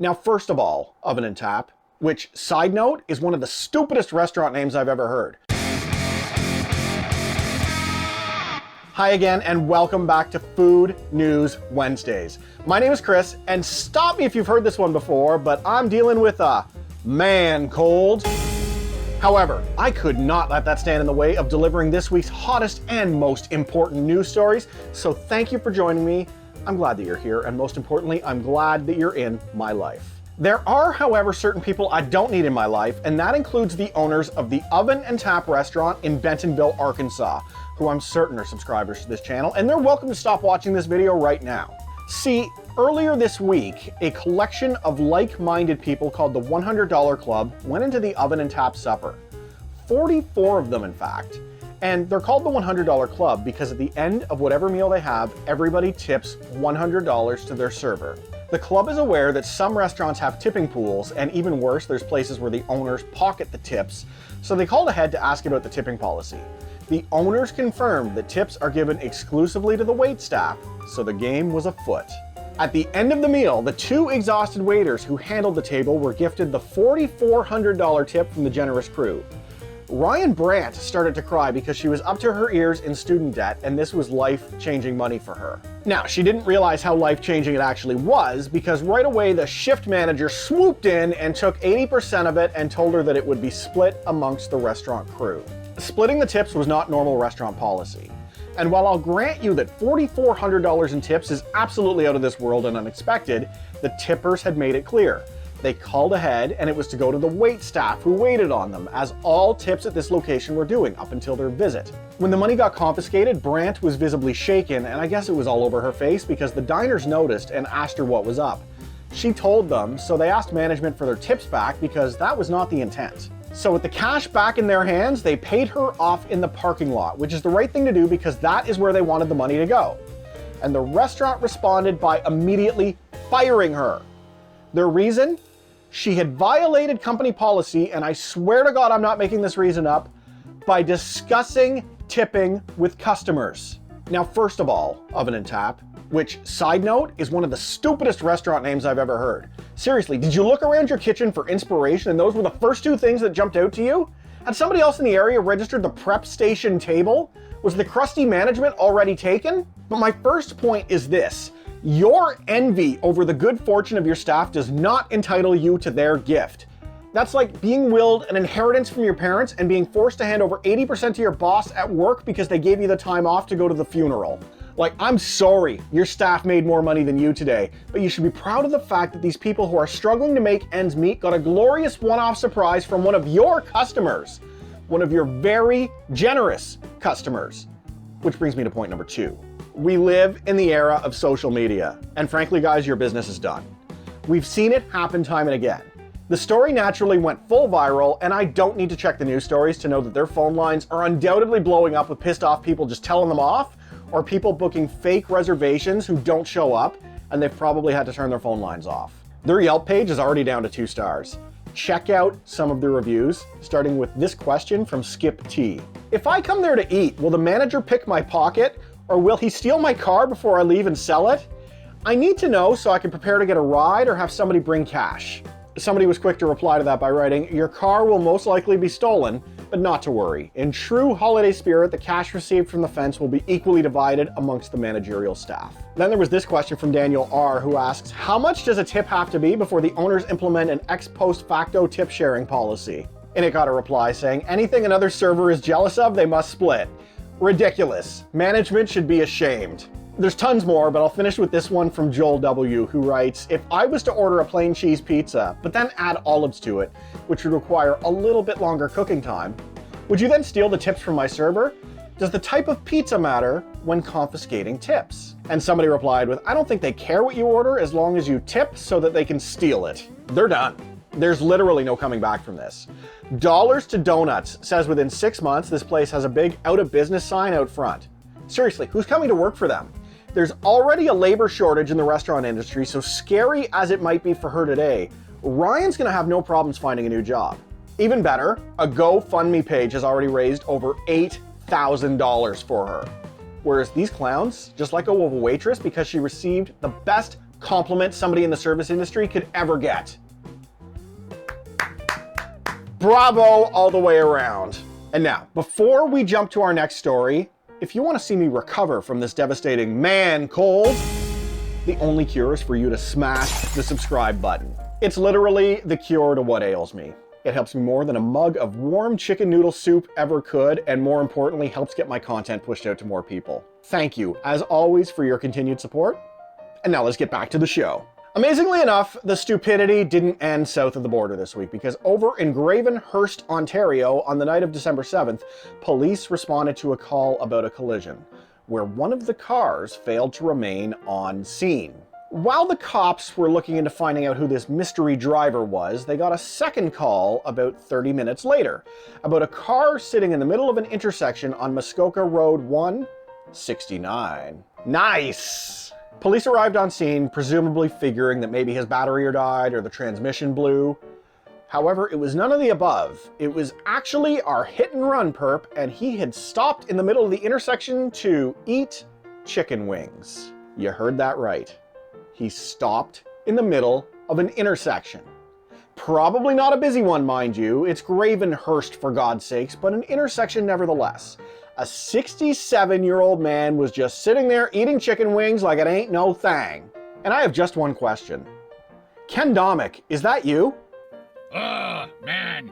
Now, first of all, Oven and Tap, which, side note, is one of the stupidest restaurant names I've ever heard. Hi again, and welcome back to Food News Wednesdays. My name is Chris, and stop me if you've heard this one before, but I'm dealing with a man cold. However, I could not let that stand in the way of delivering this week's hottest and most important news stories, so thank you for joining me. I'm glad that you're here, and most importantly, I'm glad that you're in my life. There are, however, certain people I don't need in my life, and that includes the owners of the Oven and Tap restaurant in Bentonville, Arkansas, who I'm certain are subscribers to this channel, and they're welcome to stop watching this video right now. See, earlier this week, a collection of like-minded people called the $100 Club went into the Oven and Tap supper. 44 of them, in fact. And they're called the $100 Club because at the end of whatever meal they have, everybody tips $100 to their server. The club is aware that some restaurants have tipping pools, and even worse, there's places where the owners pocket the tips, so they called ahead to ask about the tipping policy. The owners confirmed that tips are given exclusively to the waitstaff, so the game was afoot. At the end of the meal, the two exhausted waiters who handled the table were gifted the $4,400 tip from the generous crew. Ryan Brandt started to cry because she was up to her ears in student debt, and this was life-changing money for her. Now, she didn't realize how life-changing it actually was, because right away the shift manager swooped in and took 80% of it and told her that it would be split amongst the restaurant crew. Splitting the tips was not normal restaurant policy. And while I'll grant you that $4,400 in tips is absolutely out of this world and unexpected, the tippers had made it clear. They called ahead, and it was to go to the wait staff who waited on them, as all tips at this location were doing up until their visit. When the money got confiscated, Brandt was visibly shaken, and I guess it was all over her face because the diners noticed and asked her what was up. She told them, so they asked management for their tips back because that was not the intent. So with the cash back in their hands, they paid her off in the parking lot, which is the right thing to do because that is where they wanted the money to go. And the restaurant responded by immediately firing her. Their reason? She had violated company policy, and I swear to God I'm not making this reason up, by discussing tipping with customers. Now, first of all, Oven and Tap, which, side note, is one of the stupidest restaurant names I've ever heard. Seriously, did you look around your kitchen for inspiration and those were the first two things that jumped out to you? Had somebody else in the area registered the prep station table? Was the crusty management already taken? But my first point is this. Your envy over the good fortune of your staff does not entitle you to their gift. That's like being willed an inheritance from your parents and being forced to hand over 80% to your boss at work because they gave you the time off to go to the funeral. Like, I'm sorry your staff made more money than you today, but you should be proud of the fact that these people who are struggling to make ends meet got a glorious one-off surprise from one of your customers. One of your very generous customers. Which brings me to point number 2. We live in the era of social media, and frankly, guys, your business is done. We've seen it happen time and again. The story naturally went full viral, and I don't need to check the news stories to know that their phone lines are undoubtedly blowing up with pissed off people just telling them off, or people booking fake reservations who don't show up, and they've probably had to turn their phone lines off. Their Yelp page is already down to 2 stars. Check out some of the reviews, starting with this question from Skip T. If I come there to eat, will the manager pick my pocket? Or will he steal my car before I leave and sell it? I need to know so I can prepare to get a ride or have somebody bring cash. Somebody was quick to reply to that by writing, your car will most likely be stolen, but not to worry. In true holiday spirit, the cash received from the fence will be equally divided amongst the managerial staff. Then there was this question from Daniel R, who asks, how much does a tip have to be before the owners implement an ex post facto tip sharing policy? And it got a reply saying, anything another server is jealous of, they must split. Ridiculous. Management should be ashamed. There's tons more, but I'll finish with this one from Joel W, who writes, if I was to order a plain cheese pizza, but then add olives to it, which would require a little bit longer cooking time, would you then steal the tips from my server? Does the type of pizza matter when confiscating tips? And somebody replied with, I don't think they care what you order as long as you tip so that they can steal it. They're done. There's literally no coming back from this. Dollars to Donuts says within 6 months, this place has a big out of business sign out front. Seriously, who's coming to work for them? There's already a labor shortage in the restaurant industry, so scary as it might be for her today, Ryan's gonna have no problems finding a new job. Even better, a GoFundMe page has already raised over $8,000 for her. Whereas these clowns just let go of a waitress because she received the best compliment somebody in the service industry could ever get. Bravo all the way around. And now, before we jump to our next story, if you want to see me recover from this devastating man cold, the only cure is for you to smash the subscribe button. It's literally the cure to what ails me. It helps me more than a mug of warm chicken noodle soup ever could, and more importantly, helps get my content pushed out to more people. Thank you, as always, for your continued support. And now let's get back to the show. Amazingly enough, the stupidity didn't end south of the border this week, because over in Gravenhurst, Ontario, on the night of December 7th, police responded to a call about a collision, where one of the cars failed to remain on scene. While the cops were looking into finding out who this mystery driver was, they got a second call about 30 minutes later about a car sitting in the middle of an intersection on Muskoka Road 169. Nice! Police arrived on scene, presumably figuring that maybe his battery died or the transmission blew. However, it was none of the above. It was actually our hit-and-run perp, and he had stopped in the middle of the intersection to eat chicken wings. You heard that right. He stopped in the middle of an intersection. Probably not a busy one, mind you. It's Gravenhurst, for God's sakes, but an intersection nevertheless. A 67-year-old man was just sitting there eating chicken wings like it ain't no thing. And I have just one question. Ken Domick, is that you? Man.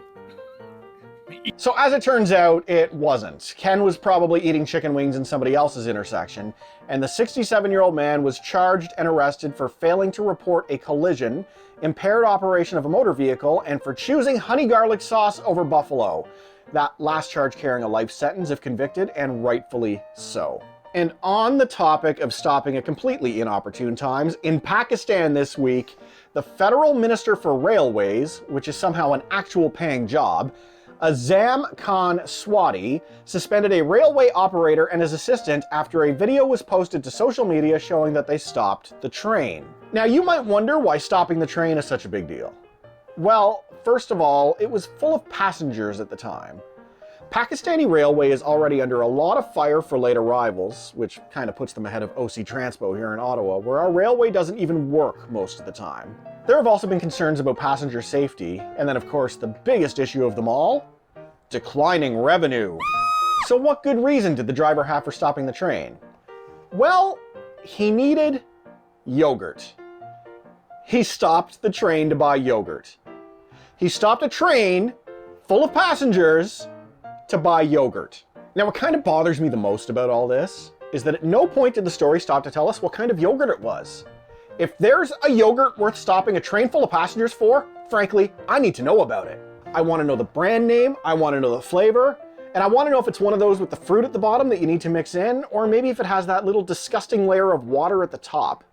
So as it turns out, it wasn't. Ken was probably eating chicken wings in somebody else's intersection, and the 67-year-old man was charged and arrested for failing to report a collision, impaired operation of a motor vehicle, and for choosing honey garlic sauce over buffalo. That last charge carrying a life sentence if convicted, and rightfully so. And on the topic of stopping at completely inopportune times, in Pakistan this week, the Federal Minister for Railways, which is somehow an actual paying job, Azam Khan Swati, suspended a railway operator and his assistant after a video was posted to social media showing that they stopped the train. Now you might wonder why stopping the train is such a big deal. Well, first of all, it was full of passengers at the time. Pakistani Railway is already under a lot of fire for late arrivals, which kind of puts them ahead of OC Transpo here in Ottawa, where our railway doesn't even work most of the time. There have also been concerns about passenger safety, and then of course the biggest issue of them all, declining revenue. So what good reason did the driver have for stopping the train? Well, he needed yogurt. He stopped the train to buy yogurt. He stopped a train full of passengers to buy yogurt. Now what kind of bothers me the most about all this is that at no point did the story stop to tell us what kind of yogurt it was. If there's a yogurt worth stopping a train full of passengers for, frankly, I need to know about it. I want to know the brand name, I want to know the flavor, and I want to know if it's one of those with the fruit at the bottom that you need to mix in, or maybe if it has that little disgusting layer of water at the top.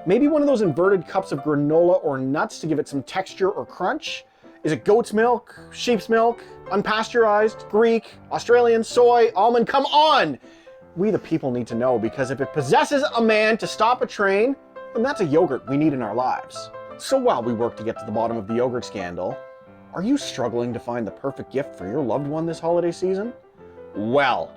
Maybe one of those inverted cups of granola or nuts to give it some texture or crunch. Is it goat's milk, sheep's milk, unpasteurized, Greek, Australian, soy, almond? Come on! We the people need to know, because if it possesses a man to stop a train, then that's a yogurt we need in our lives. So while we work to get to the bottom of the yogurt scandal, are you struggling to find the perfect gift for your loved one this holiday season? Well,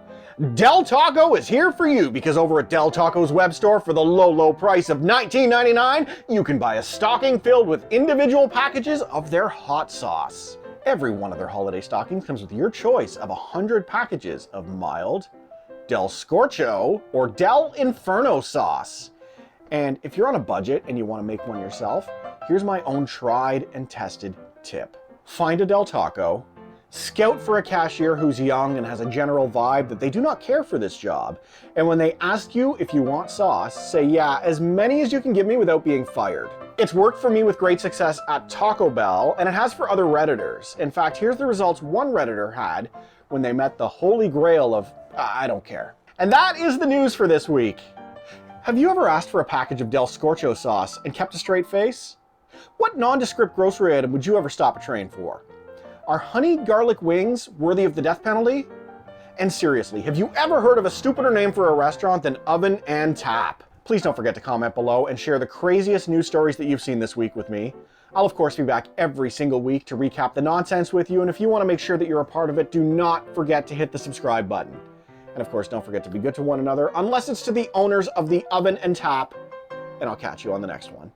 Del Taco is here for you, because over at Del Taco's web store, for the low, low price of $19.99, you can buy a stocking filled with individual packages of their hot sauce. Every one of their holiday stockings comes with your choice of 100 packages of mild, Del Scorcho, or Del Inferno sauce. And if you're on a budget and you want to make one yourself, here's my own tried and tested tip. Find a Del Taco, scout for a cashier who's young and has a general vibe that they do not care for this job, and when they ask you if you want sauce, say, yeah, as many as you can give me without being fired. It's worked for me with great success at Taco Bell, and it has for other Redditors. In fact, here's the results one Redditor had when they met the holy grail of, I don't care. And that is the news for this week. Have you ever asked for a package of Del Scorcho sauce and kept a straight face? What nondescript grocery item would you ever stop a train for? Are honey garlic wings worthy of the death penalty? And seriously, have you ever heard of a stupider name for a restaurant than Oven and Tap? Please don't forget to comment below and share the craziest news stories that you've seen this week with me. I'll of course be back every single week to recap the nonsense with you, and if you want to make sure that you're a part of it, do not forget to hit the subscribe button. And of course, don't forget to be good to one another, unless it's to the owners of the Oven and Tap and I'll catch you on the next one.